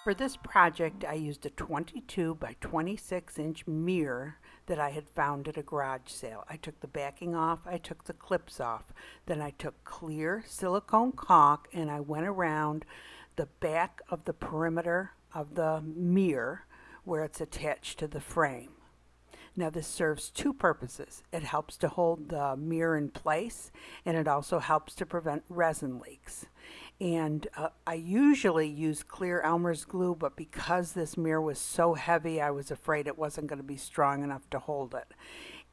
For this project, I used a 22 by 26 inch mirror that I had found at a garage sale. I took the backing off, I took the clips off, then I took clear silicone caulk and I went around the back of the perimeter of the mirror where it's attached to the frame. Now this serves two purposes. It helps to hold the mirror in place, and it also helps to prevent resin leaks. And I usually use clear Elmer's glue, but because this mirror was so heavy, I was afraid it wasn't going to be strong enough to hold it.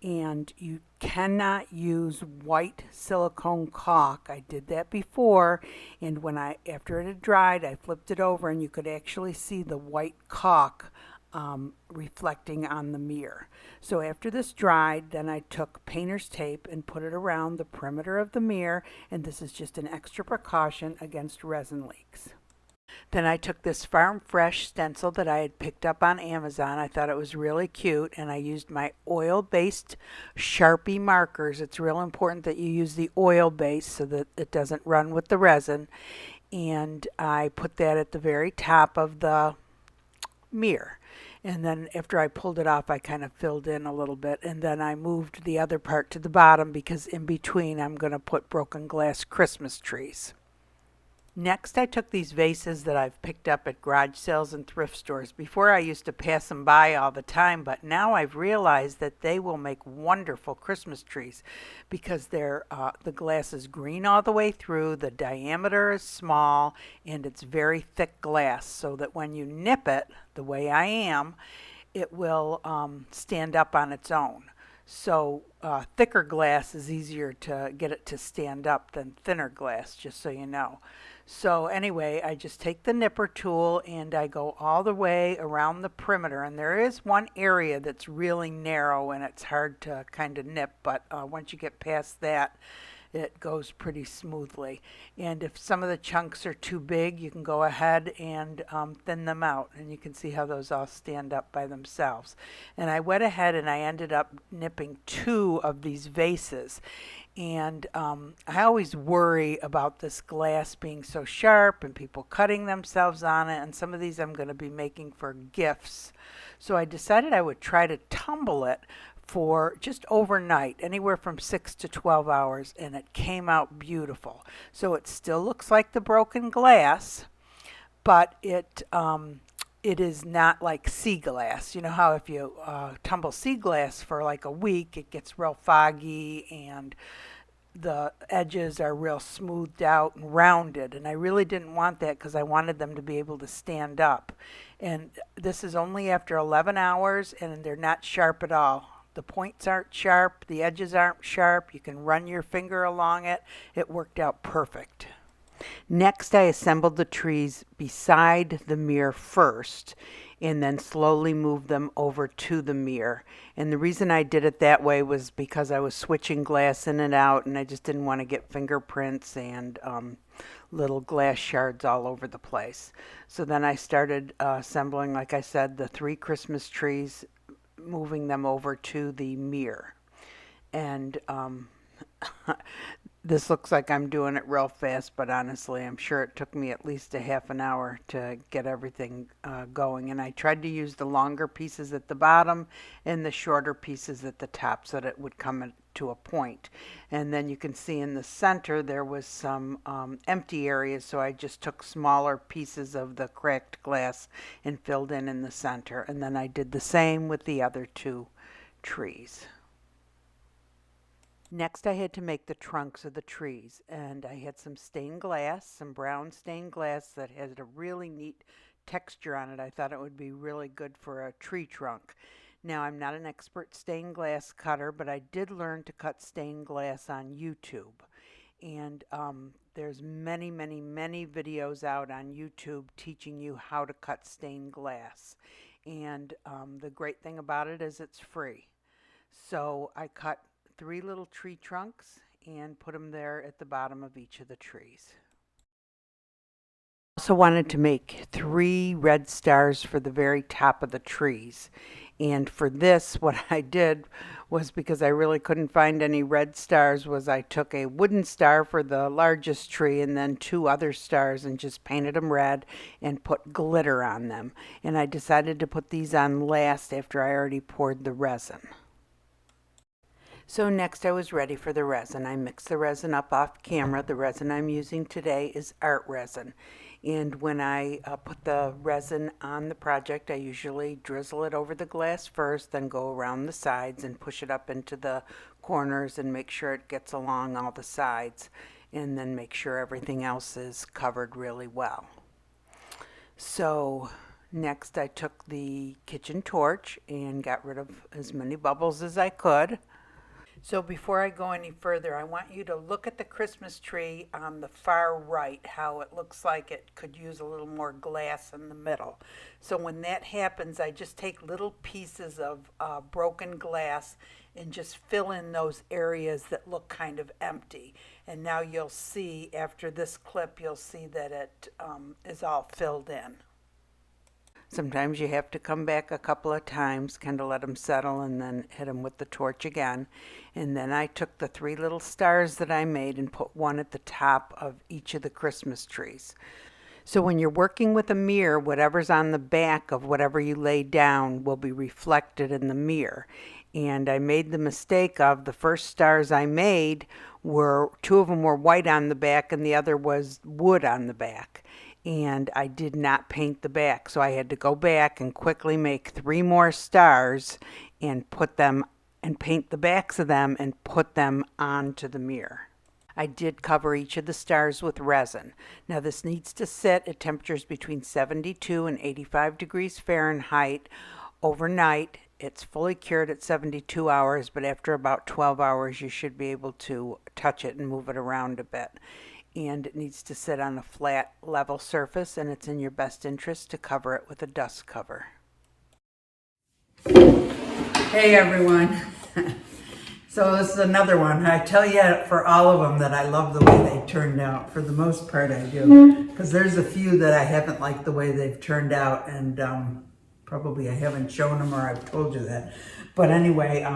And you cannot use white silicone caulk. I did that before, and after it had dried, I flipped it over and you could actually see the white caulk reflecting on the mirror. So after this dried, then I took painter's tape and put it around the perimeter of the mirror, and this is just an extra precaution against resin leaks. Then I took this Farm Fresh stencil that I had picked up on Amazon. I thought it was really cute, and I used my oil-based Sharpie markers. It's real important that you use the oil base so that it doesn't run with the resin. And I put that at the very top of the mirror. And then after I pulled it off, I kind of filled in a little bit, and then I moved the other part to the bottom because in between I'm going to put broken glass Christmas trees. Next, I took these vases that I've picked up at garage sales and thrift stores. Before, I used to pass them by all the time, but now I've realized that they will make wonderful Christmas trees because the glass is green all the way through, the diameter is small, and it's very thick glass, so that when you nip it, the way I am, it will stand up on its own. So thicker glass is easier to get it to stand up than thinner glass, just so you know. So anyway, I just take the nipper tool and I go all the way around the perimeter. And there is one area that's really narrow and it's hard to kind of nip, but once you get past that, it goes pretty smoothly. And if some of the chunks are too big, you can go ahead and thin them out, and you can see how those all stand up by themselves. And I went ahead and I ended up nipping two of these vases. And I always worry about this glass being so sharp and people cutting themselves on it, and some of these I'm going to be making for gifts. So I decided I would try to tumble it for just overnight, anywhere from 6 to 12 hours, and it came out beautiful. So it still looks like the broken glass, but it is not like sea glass. You know how if you tumble sea glass for like a week, it gets real foggy and the edges are real smoothed out and rounded, and I really didn't want that because I wanted them to be able to stand up. And this is only after 11 hours, and they're not sharp at all. The points aren't sharp, the edges aren't sharp, you can run your finger along it. It worked out perfect. Next, I assembled the trees beside the mirror first and then slowly moved them over to the mirror. And the reason I did it that way was because I was switching glass in and out, and I just didn't want to get fingerprints and little glass shards all over the place. So then I started assembling, like I said, the 3 Christmas trees, moving them over to the mirror. And this looks like I'm doing it real fast, but honestly, I'm sure it took me at least a half an hour to get everything going. And I tried to use the longer pieces at the bottom and the shorter pieces at the top so that it would come to a point. And then you can see in the center there was some empty areas, so I just took smaller pieces of the cracked glass and filled in the center. And then I did the same with the other 2 trees. Next, I had to make the trunks of the trees, and I had some stained glass, some brown stained glass that had a really neat texture on it. I thought it would be really good for a tree trunk. Now, I'm not an expert stained glass cutter, but I did learn to cut stained glass on YouTube. And there's many videos out on YouTube teaching you how to cut stained glass. And the great thing about it is it's free. So I cut 3 little tree trunks and put them there at the bottom of each of the trees. Also wanted to make 3 red stars for the very top of the trees. And for this, what I did was, because I really couldn't find any red stars, was I took a wooden star for the largest tree and then 2 other stars and just painted them red and put glitter on them. And I decided to put these on last after I already poured the resin. So next I was ready for the resin. I mixed the resin up off camera. The resin I'm using today is art resin. And when I put the resin on the project, I usually drizzle it over the glass first, then go around the sides and push it up into the corners and make sure it gets along all the sides, and then make sure everything else is covered really well. So next I took the kitchen torch and got rid of as many bubbles as I could. So before I go any further, I want you to look at the Christmas tree on the far right, how it looks like it could use a little more glass in the middle. So when that happens, I just take little pieces of broken glass and just fill in those areas that look kind of empty. And now you'll see, after this clip, you'll see that it is all filled in. Sometimes you have to come back a couple of times, kind of let them settle, and then hit them with the torch again. And then I took the 3 little stars that I made and put one at the top of each of the Christmas trees. So when you're working with a mirror, whatever's on the back of whatever you lay down will be reflected in the mirror. And I made the mistake of the first stars I made were, 2 of them were white on the back and the other was wood on the back. And I did not paint the back, so I had to go back and quickly make 3 more stars and put them and paint the backs of them and put them onto the mirror. I did cover each of the stars with resin. Now this needs to sit at temperatures between 72 and 85 degrees Fahrenheit overnight. It's fully cured at 72 hours, but after about 12 hours you should be able to touch it and move it around a bit. And it needs to sit on a flat, level surface, and it's in your best interest to cover it with a dust cover. Hey everyone. So this is another one. I tell you for all of them that I love the way they turned out. For the most part I do. Because there's a few that I haven't liked the way they've turned out, and probably I haven't shown them or I've told you that. But anyway,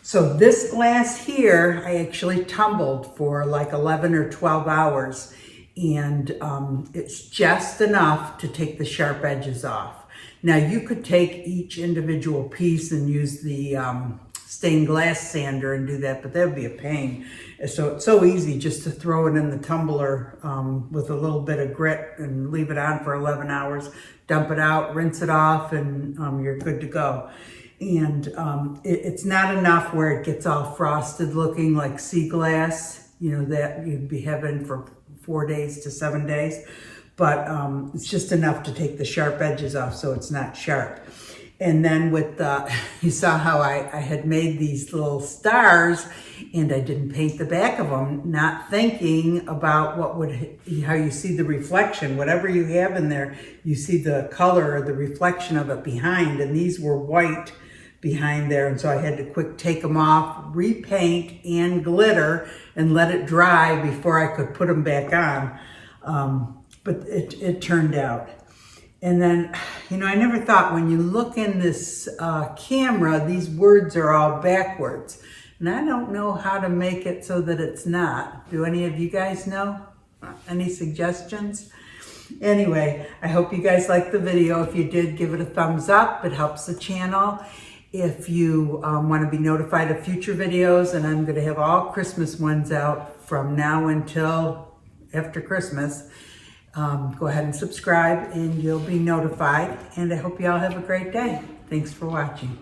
so this glass here, I actually tumbled for like 11 or 12 hours. And it's just enough to take the sharp edges off. Now you could take each individual piece and use the stained glass sander and do that, but that would be a pain. So it's so easy just to throw it in the tumbler with a little bit of grit and leave it on for 11 hours, dump it out, rinse it off, and you're good to go. And it's not enough where it gets all frosted looking like sea glass, you know, that you'd be having for 4 days to 7 days. But it's just enough to take the sharp edges off so it's not sharp. And then with, you saw how I had made these little stars and I didn't paint the back of them, not thinking about how you see the reflection. Whatever you have in there, you see the color or the reflection of it behind, and these were white behind there. And so I had to quick take them off, repaint and glitter and let it dry before I could put them back on. But it turned out. And then, you know, I never thought when you look in this camera, these words are all backwards. And I don't know how to make it so that it's not. Do any of you guys know? Any suggestions? Anyway, I hope you guys liked the video. If you did, give it a thumbs up. It helps the channel. If you want to be notified of future videos, and I'm going to have all Christmas ones out from now until after Christmas, go ahead and subscribe and you'll be notified. And I hope you all have a great day. Thanks for watching.